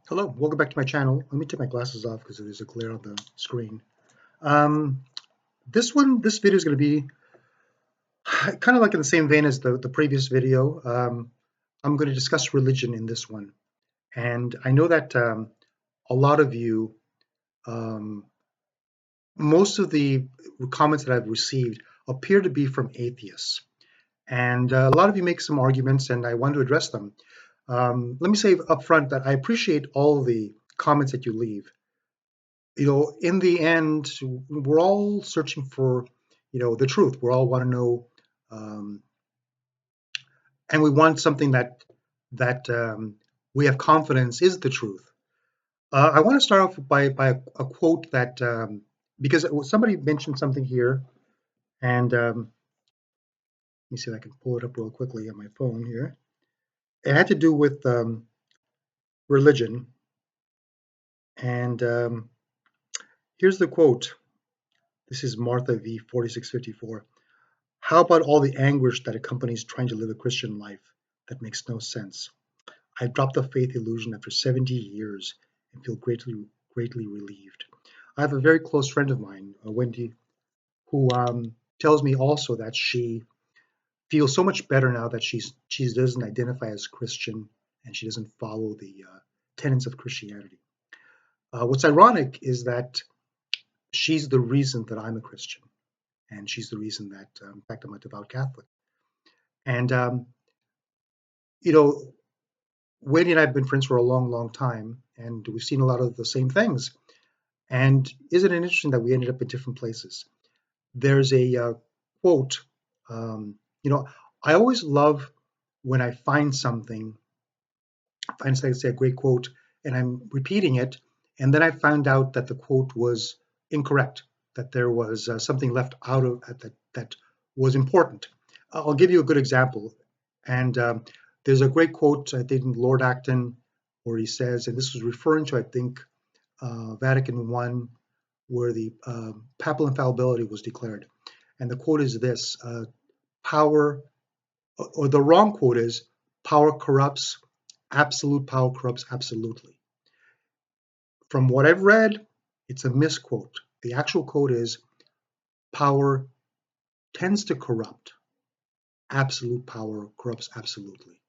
Hello, welcome back to my channel. Let me take my glasses off because there's a glare on the screen. Um, this video is going to be kind of like in the same vein as the previous video. I'm going to discuss religion in this one. And I know that a lot of you, um, most of the comments that I've received appear to be from atheists. And a lot of you make some arguments, and I want to address them. Let me say up front that I appreciate all the comments that you leave. In the end, we're all searching for, the truth. We all want to know, um, and we want something that we have confidence is the truth. I want to start off by a quote that because somebody mentioned something here, and let me see if I can pull it up real quickly on my phone here. It had to do with religion, and here's the quote. This is Martha v. 4654. How about all the anguish that accompanies trying to live a Christian life that makes no sense? I dropped the faith illusion after 70 years and feel greatly relieved. I have a very close friend of mine, Wendy, who tells me also that she feels so much better now that she doesn't identify as Christian and she doesn't follow the tenets of Christianity. What's ironic is that she's the reason that I'm a Christian, and she's the reason that, in fact, I'm a devout Catholic. And you know, Wendy and I have been friends for a long, long time, and we've seen a lot of the same things. And isn't it interesting that we ended up in different places? There's a quote. Um, you know, I always love when I find something, find say a great quote, and I'm repeating it, and then I found out that the quote was incorrect, that there was something left out of that was important. I'll give you a good example, and there's a great quote I think Lord Acton, where he says, and this was referring to I think Vatican I, where the papal infallibility was declared, and the quote is this: "Power," or the wrong quote is, "Power corrupts. Absolute power corrupts absolutely." From what I've read, it's a misquote. The actual quote is, "Power tends to corrupt. Absolute power corrupts absolutely."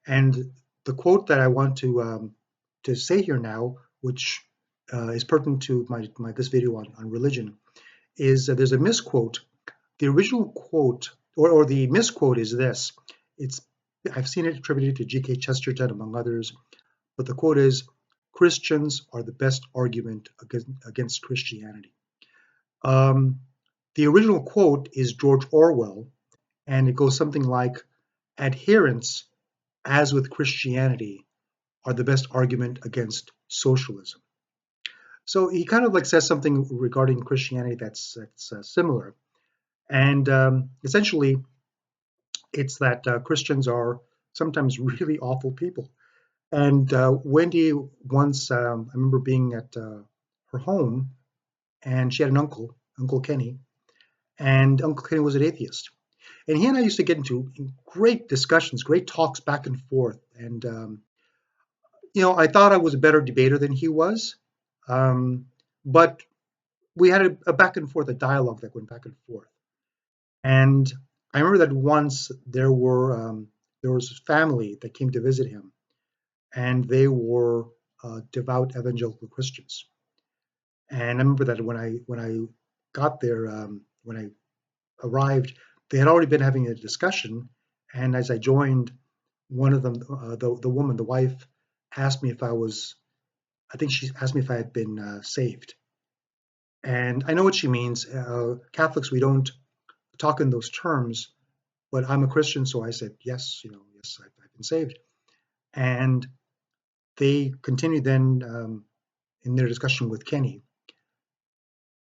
And the quote that I want to say here now, which is pertinent to my this video on religion, is there's a misquote. The original quote or the misquote is this. It's I've seen it attributed to G.K. Chesterton among others, but the quote is, "Christians are the best argument against Christianity." Um, the original quote is George Orwell, and it goes something like, "Adherents, as with Christianity, are the best argument against socialism." So he kind of like says something regarding Christianity that's similar, and essentially it's that Christians are sometimes really awful people. And Wendy once, I remember being at her home, and she had an uncle, Uncle Kenny, and Uncle Kenny was an atheist. And he and I used to get into great discussions, great talks back and forth. And I thought I was a better debater than he was, but we had a back and forth, a dialogue that went back and forth. And I remember that once there was a family that came to visit him, and they were devout evangelical Christians. And I remember that when I got there, when I arrived, they had already been having a discussion. And as I joined, one of them, the woman, the wife, asked me if I was. I think she asked me if I had been saved. And I know what she means. Catholics, we don't talk in those terms, but I'm a Christian, so I said yes. Yes, I've been saved. And they continued then in their discussion with Kenny,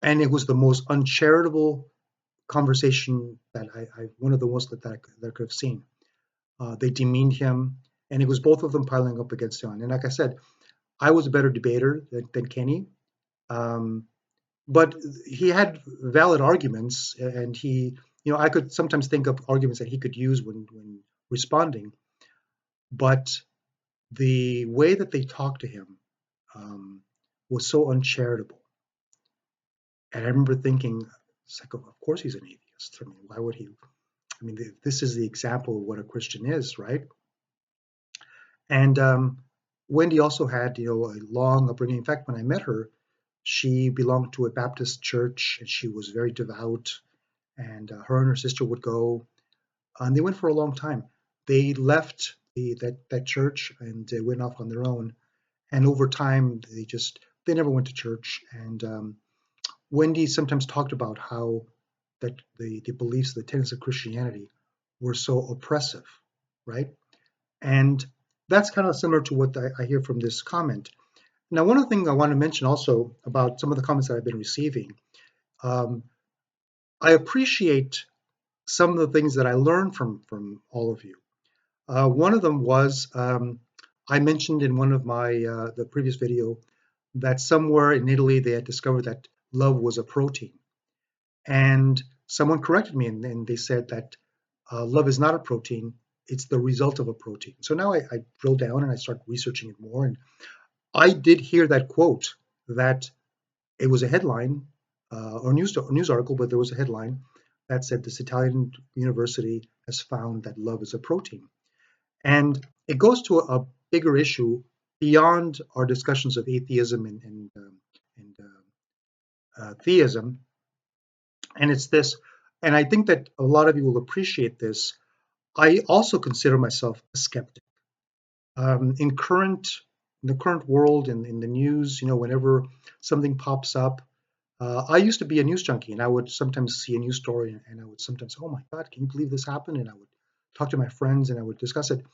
and it was the most uncharitable conversation that one of the most that I could have seen. They demeaned him, and it was both of them piling up against him. And like I said, I was a better debater than Kenny, um, but he had valid arguments, and I could sometimes think of arguments that he could use when responding. But the way that they talked to him um, was so uncharitable. And I remember thinking, it's like, of course he's an atheist. I mean, why would he? I mean, this is the example of what a Christian is, right? And Wendy also had, a long upbringing. In fact, when I met her, she belonged to a Baptist church, and she was very devout. And her and her sister would go, and they went for a long time. They left that church and they went off on their own. And over time, they never went to church. And Wendy sometimes talked about how that the beliefs, the tenets of Christianity were so oppressive, right? And that's kind of similar to what I hear from this comment. Now, one of the things I want to mention also about some of the comments that I've been receiving, um, I appreciate some of the things that I learned from all of you. One of them was I mentioned in one of my the previous video that somewhere in Italy they had discovered that love was a protein, and someone corrected me and they said that love is not a protein; it's the result of a protein. So now I drill down and I start researching it more, and I did hear that quote that it was a headline or news article, but there was a headline that said this Italian university has found that love is a protein. And it goes to a bigger issue beyond our discussions of atheism and theism. And it's this, and I think that a lot of you will appreciate this. I also consider myself a skeptic. In the current world and in the news, whenever something pops up, I used to be a news junkie, and I would sometimes see a news story, and I would sometimes say, "Oh my God, can you believe this happened?" And I would talk to my friends, and I would discuss it.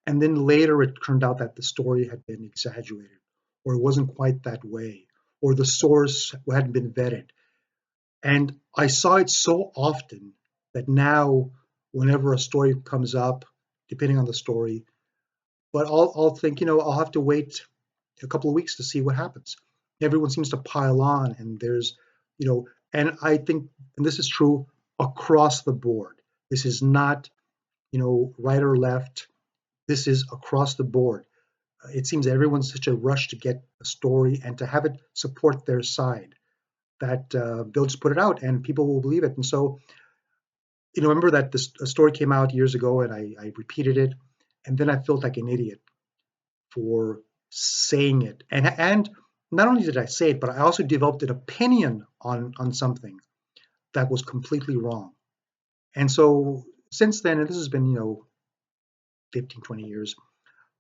And then later, it turned out that the story had been exaggerated, or it wasn't quite that way, or the source hadn't been vetted. And I saw it so often that now, whenever a story comes up, depending on the story, but I'll think, I'll have to wait a couple of weeks to see what happens. Everyone seems to pile on, and and I think, and this is true across the board. This is not, right or left. This is across the board. It seems everyone's such a rush to get a story and to have it support their side that they'll just put it out and people will believe it. And so, remember that this a story came out years ago and I repeated it, and then I felt like an idiot for saying it. And not only did I say it, but I also developed an opinion on something that was completely wrong. And so since then, and this has been 15, 20 years,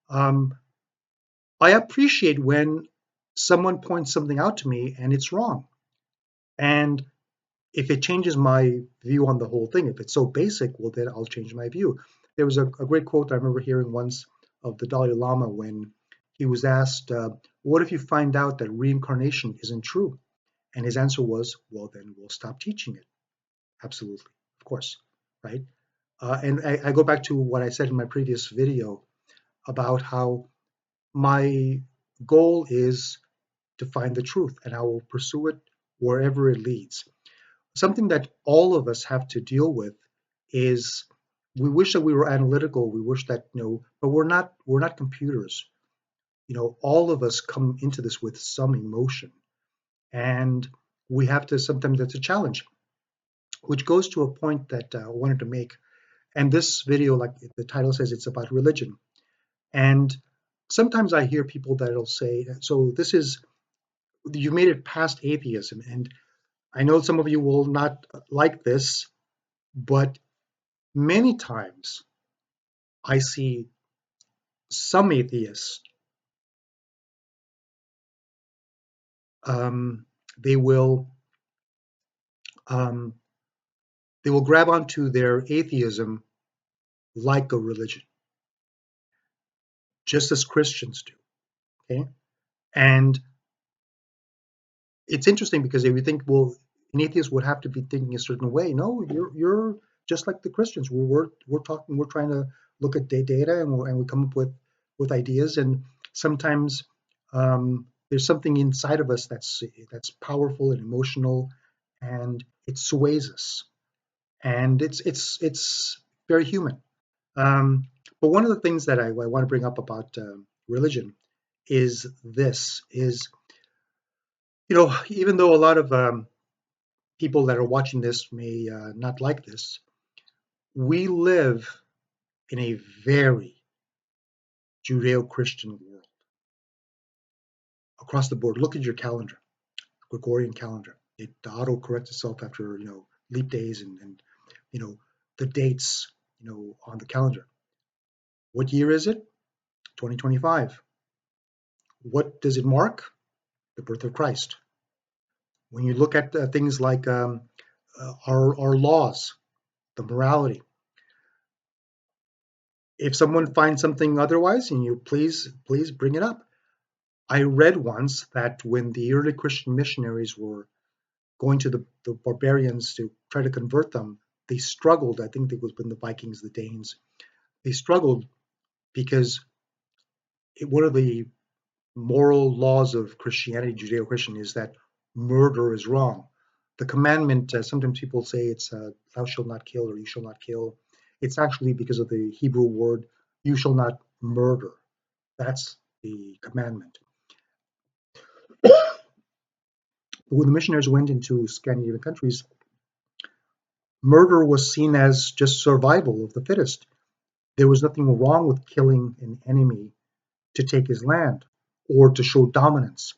um, I appreciate when someone points something out to me and it's wrong. And if it changes my view on the whole thing, if it's so basic, well, then I'll change my view. There was a great quote I remember hearing once of the Dalai Lama when he was asked, what if you find out that reincarnation isn't true? And his answer was, well, then we'll stop teaching it. Absolutely, of course, right? And I go back to what I said in my previous video about how my goal is to find the truth, and I will pursue it wherever it leads. Something that all of us have to deal with is we wish that we were analytical. We wish that, but we're not computers. All of us come into this with some emotion, and we have to sometimes that's a challenge, which goes to a point that I wanted to make. And this video, like the title says, it's about religion. And sometimes I hear people that'll say, so this is you've made it past atheism. And I know some of you will not like this, but many times I see some atheists, um, they will um, they will grab onto their atheism like a religion, just as Christians do. Okay, and it's interesting because if you think, well, an atheist would have to be thinking a certain way. No, you're just like the Christians. We're talking. We're trying to look at data and we come up with ideas. And sometimes there's something inside of us that's powerful and emotional, and it sways us. And it's very human. But one of the things that I want to bring up about religion is this: is even though a lot of people that are watching this may not like this, we live in a very Judeo-Christian world across the board. Look at your calendar, Gregorian calendar. It auto corrects itself after leap days and you know the dates on the calendar. What year is it? 2025. What does it mark? The birth of Christ. When you look at things like our laws, the morality, if someone finds something otherwise, and you please bring it up. I read once that when the early Christian missionaries were going to the barbarians to try to convert them, they struggled. I think it was when the Vikings, the Danes, they struggled because one of the moral laws of Christianity, Judeo-Christian, is that murder is wrong. The commandment, sometimes people say it's thou shalt not kill or you shall not kill. It's actually because of the Hebrew word, you shall not murder. That's the commandment. When the missionaries went into Scandinavian countries, murder was seen as just survival of the fittest. There was nothing wrong with killing an enemy to take his land or to show dominance.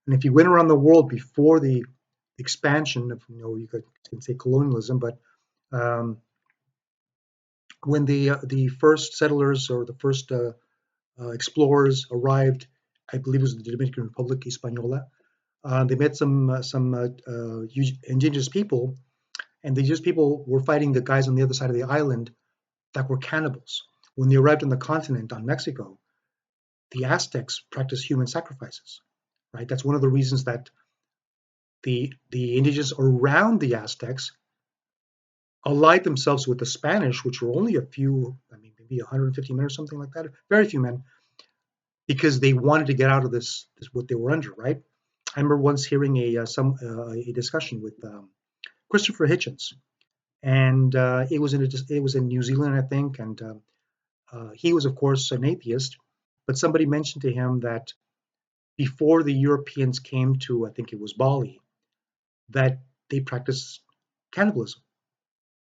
And if you went around the world before the expansion of, you can say colonialism, but um, when the first settlers or the first explorers arrived, I believe it was the Dominican Republic, Hispaniola. They met some indigenous people, and the indigenous people were fighting the guys on the other side of the island that were cannibals. When they arrived on the continent, on Mexico, the Aztecs practiced human sacrifices. Right, that's one of the reasons that the indigenous around the Aztecs allied themselves with the Spanish, which were only a few, I mean, maybe 150 men or something like that, very few men, because they wanted to get out of this what they were under. Right. I remember once hearing a discussion with Christopher Hitchens, and it was in New Zealand, I think, and he was, of course, an atheist. But somebody mentioned to him that before the Europeans came to, I think it was Bali, that they practiced cannibalism,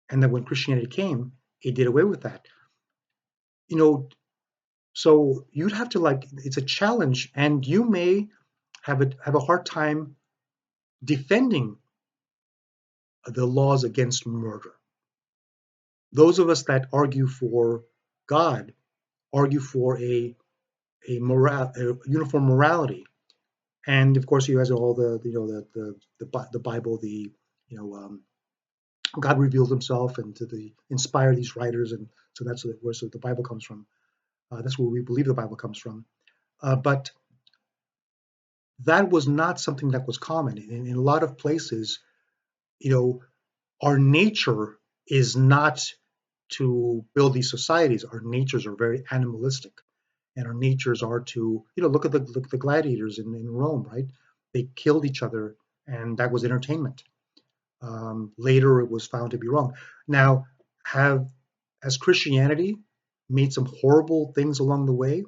and that when Christianity came, it did away with that. You know, so you'd have to it's a challenge, and you may have a hard time defending the laws against murder. Those of us that argue for God argue for a uniform morality, and of course, he has all the Bible, God revealed Himself and to inspire these writers, and so that's where the Bible comes from. That's where we believe the Bible comes from. But that was not something that was common in a lot of places. You know, our nature is not to build these societies. Our natures are very animalistic, and our natures are to look at the gladiators in Rome, right? They killed each other, and that was entertainment. Later, it was found to be wrong. Now, has Christianity made some horrible things along the way?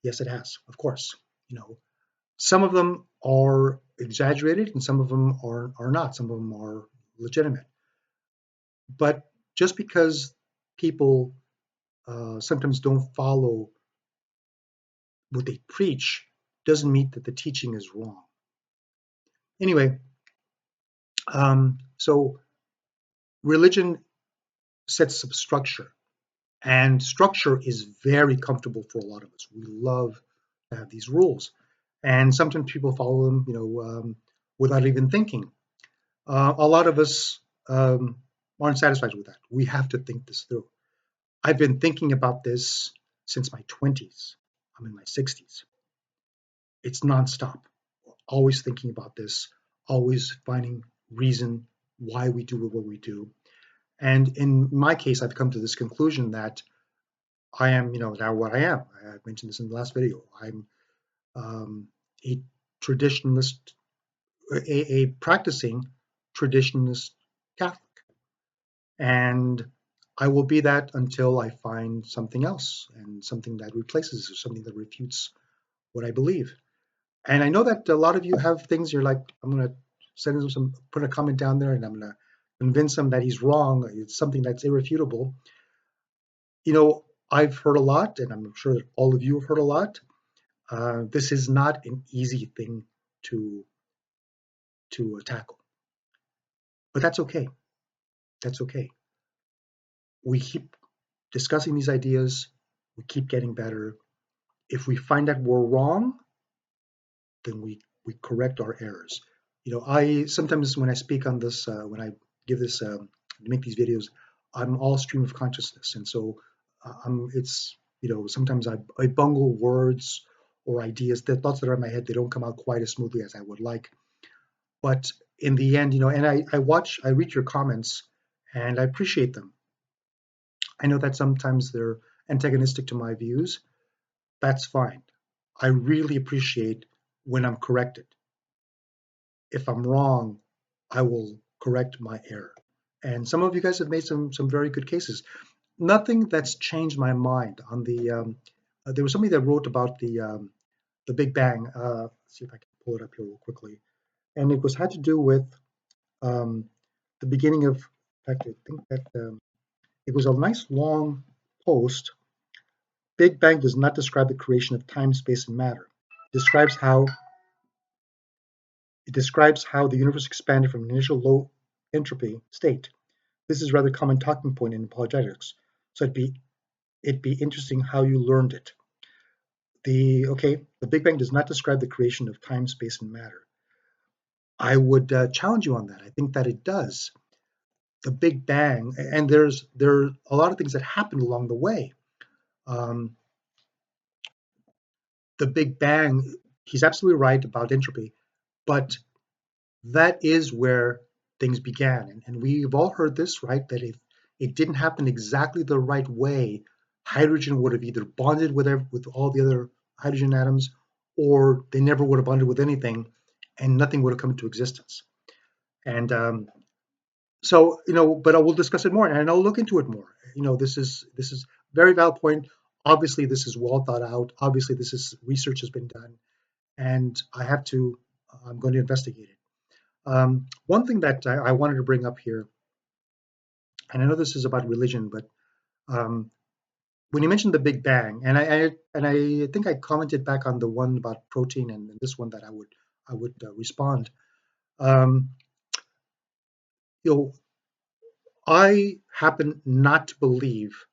Yes, it has, of course. Some of them are exaggerated, and some of them are not. Some of them are legitimate. But just because people sometimes don't follow what they preach doesn't mean that the teaching is wrong. Anyway, so religion sets some structure, and structure is very comfortable for a lot of us. We love to have these rules, and sometimes people follow them, without even thinking. A lot of us aren't satisfied with that. We have to think this through. I've been thinking about this since my 20s. I'm in my 60s. It's nonstop. Always thinking about this, always finding reason why we do what we do. And in my case, I've come to this conclusion that I am, now what I am. I mentioned this in the last video. I'm a traditionalist, a practicing traditionalist Catholic. And I will be that until I find something else and something that replaces or something that refutes what I believe. And I know that a lot of you have things you're like, I'm going to send him some, put a comment down there and I'm going to convince him that he's wrong. It's something that's irrefutable. You know, I've heard a lot, and I'm sure that all of you have heard a lot. This is not an easy thing to tackle, but that's okay. That's okay. We keep discussing these ideas. We keep getting better. If we find that we're wrong, then we correct our errors. You know, I sometimes when I speak on this, when I give this, make these videos, I'm all stream of consciousness, and so it's you know sometimes I bungle words or ideas, the thoughts that are in my head, they don't come out quite as smoothly as I would like. But in the end, you know, and I read your comments, and I appreciate them. I know that sometimes they're antagonistic to my views. That's fine. I really appreciate when I'm corrected. If I'm wrong, I will correct my error. And some of you guys have made some very good cases. Nothing that's changed my mind on the. There was somebody that wrote about the Big Bang. Let's see if I can pull it up here real quickly. And it was had to do with um, the beginning of. In fact, I think that it was a nice long post. Big Bang does not describe the creation of time, space, and matter. Describes how It describes how the universe expanded from an initial low entropy state. This is a rather common talking point in apologetics, so it'd be interesting how you learned it. The Big Bang does not describe the creation of time, space, and matter. I would challenge you on that. I think that it does. The Big Bang, and there are a lot of things that happened along the way. Um, the Big Bang, he's absolutely right about entropy, but that is where things began. And we've all heard this, right? That if it didn't happen exactly the right way, hydrogen would have either bonded with all the other hydrogen atoms, or they never would have bonded with anything, and nothing would have come into existence. And so, you know, but I will discuss it more, and I'll look into it more. You know, this is very valid point. Obviously, this is well thought out. Obviously, this is research has been done, and I have to. I'm going to investigate it. One thing that I wanted to bring up here, and I know this is about religion, but um, when you mentioned the Big Bang, and I think I commented back on the one about protein and this one that I would respond. Um, you know, I happen not to believe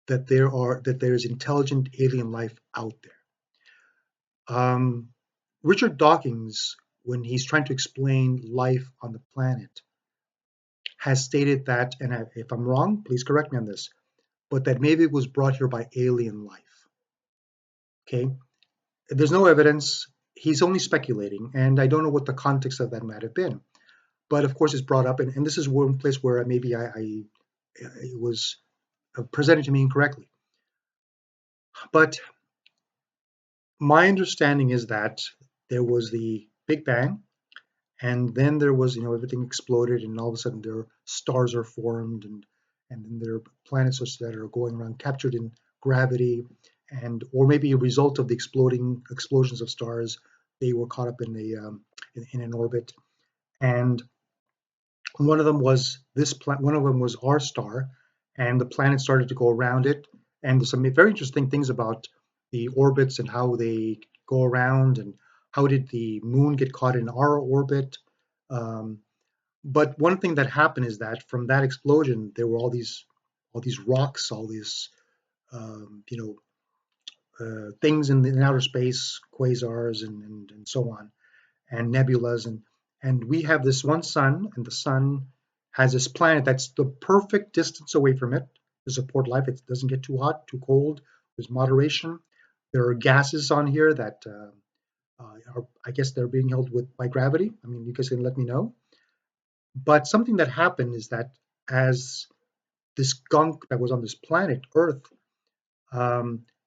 that there is intelligent alien life out there. Richard Dawkins, when he's trying to explain life on the planet, has stated that, and if I'm wrong, please correct me on this, but that maybe it was brought here by alien life. Okay, there's no evidence. He's only speculating, and I don't know what the context of that might have been. But of course, it's brought up, and this is one place where maybe it was presented to me incorrectly. But my understanding is that there was the Big Bang, and then there was, you know, everything exploded, and all of a sudden there stars are formed, and then there are planets that are going around captured in gravity, and or maybe a result of the explosions of stars, they were caught up in in an orbit, and one of them was one of them was our star, and the planet started to go around it, and there's some very interesting things about the orbits and how they go around, and how did the moon get caught in our orbit. Um, but one thing that happened is that from that explosion, there were all these rocks, all these you know things in outer space, quasars and so on, and nebulas, and we have this one sun, and the sun has this planet that's the perfect distance away from it to support life. It doesn't get too hot, too cold. There's moderation. There are gases on here that I guess they're being held with by gravity. I mean, you guys can let me know. But something that happened is that as this gunk that was on this planet, Earth,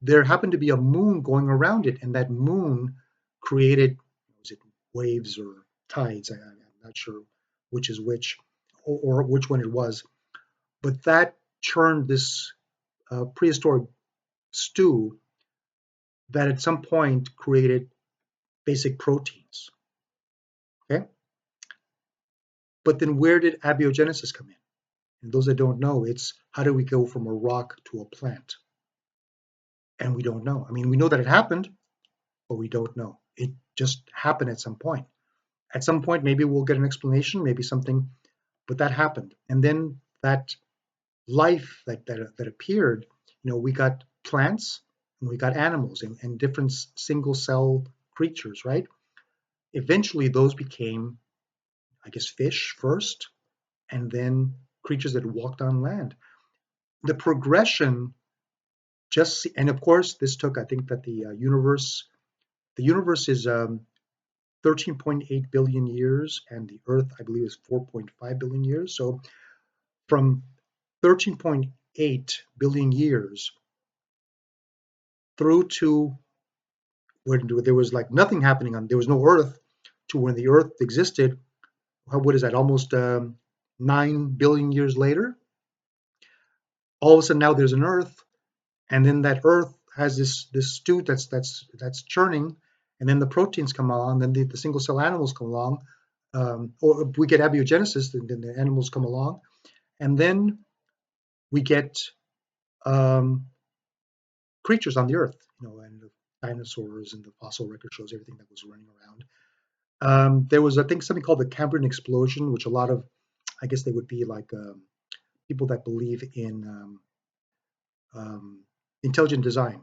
there happened to be a moon going around it, and that moon created, was it waves or tides? I'm not sure which is which, or which one it was. But that churned this prehistoric stew that at some point created basic proteins. Okay, but then where did abiogenesis come in? And those that don't know, it's how do we go from a rock to a plant? And we don't know. I mean, we know that it happened, but we don't know. It just happened at some point. At some point, maybe we'll get an explanation, maybe something, but that happened. And then that life that appeared, we got plants and we got animals and different single cell creatures, right? Eventually, those became, I guess, fish first, and then creatures that walked on land. The progression and of course, this took, I think that the universe is 13.8 billion years, and the Earth, I believe, is 4.5 billion years. So from 13.8 billion years through to when there was like nothing happening there was no Earth, to when the Earth existed, what is that, almost 9 billion years later, all of a sudden now there's an Earth, and then that Earth has this stew that's churning, and then the proteins come along, then the single cell animals come along, or we get abiogenesis, then the animals come along, and then we get creatures on the Earth, and the dinosaurs, and the fossil record shows everything that was running around. There was, I think, something called the Cambrian explosion, which a lot of, I guess they would be like people that believe in intelligent design,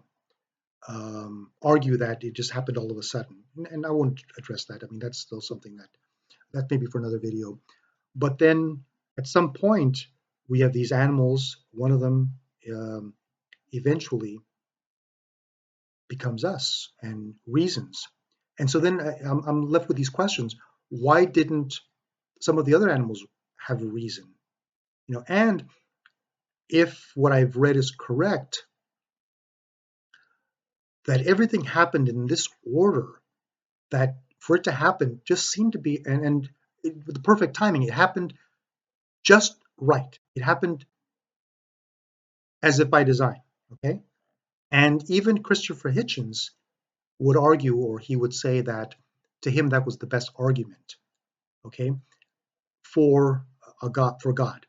argue that it just happened all of a sudden. And I won't address that. I mean, that's still something that may be for another video. But then at some point, we have these animals. One of them eventually becomes us and reasons. And so then I'm left with these questions. Why didn't some of the other animals have a reason? And if what I've read is correct, that everything happened in this order, that for it to happen just seemed to be, and with the perfect timing, it happened just right. It happened as if by design, okay? And even Christopher Hitchens would argue, or he would say that to him that was the best argument, okay, for God.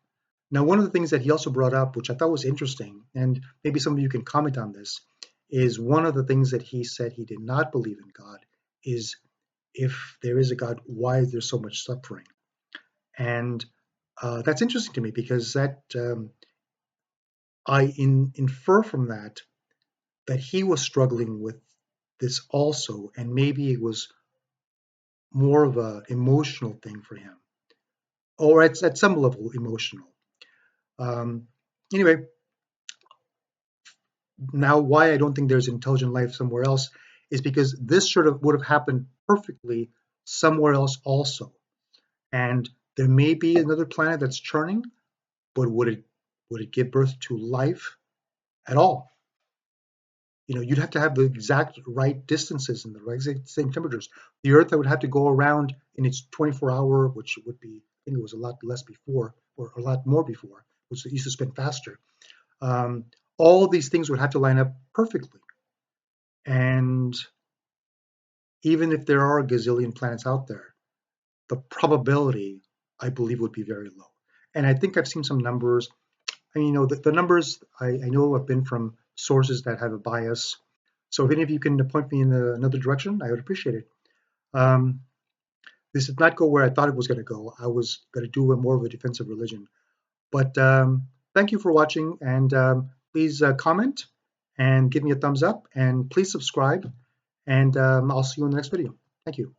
Now, one of the things that he also brought up, which I thought was interesting, and maybe some of you can comment on this, is one of the things that he said he did not believe in God is, if there is a God, why is there so much suffering? And that's interesting to me, because that I infer from that he was struggling with this also, and maybe it was more of an emotional thing for him, or at some level emotional. Anyway, now why I don't think there's intelligent life somewhere else is because this sort of would have happened perfectly somewhere else also. And there may be another planet that's churning, but would it give birth to life at all? You'd have to have the exact right distances and the right same temperatures. The Earth would have to go around in its 24-hour, which would be, I think it was a lot less before, or a lot more before, which it used to spin faster. All these things would have to line up perfectly. And even if there are a gazillion planets out there, the probability, I believe, would be very low. And I think I've seen some numbers. I mean, the numbers I know have been from sources that have a bias. So if any of you can point me in another direction, I would appreciate it. This did not go where I thought it was going to go. I was going to do more of a defensive religion. But thank you for watching, and please comment and give me a thumbs up, and please subscribe, and I'll see you in the next video. Thank you.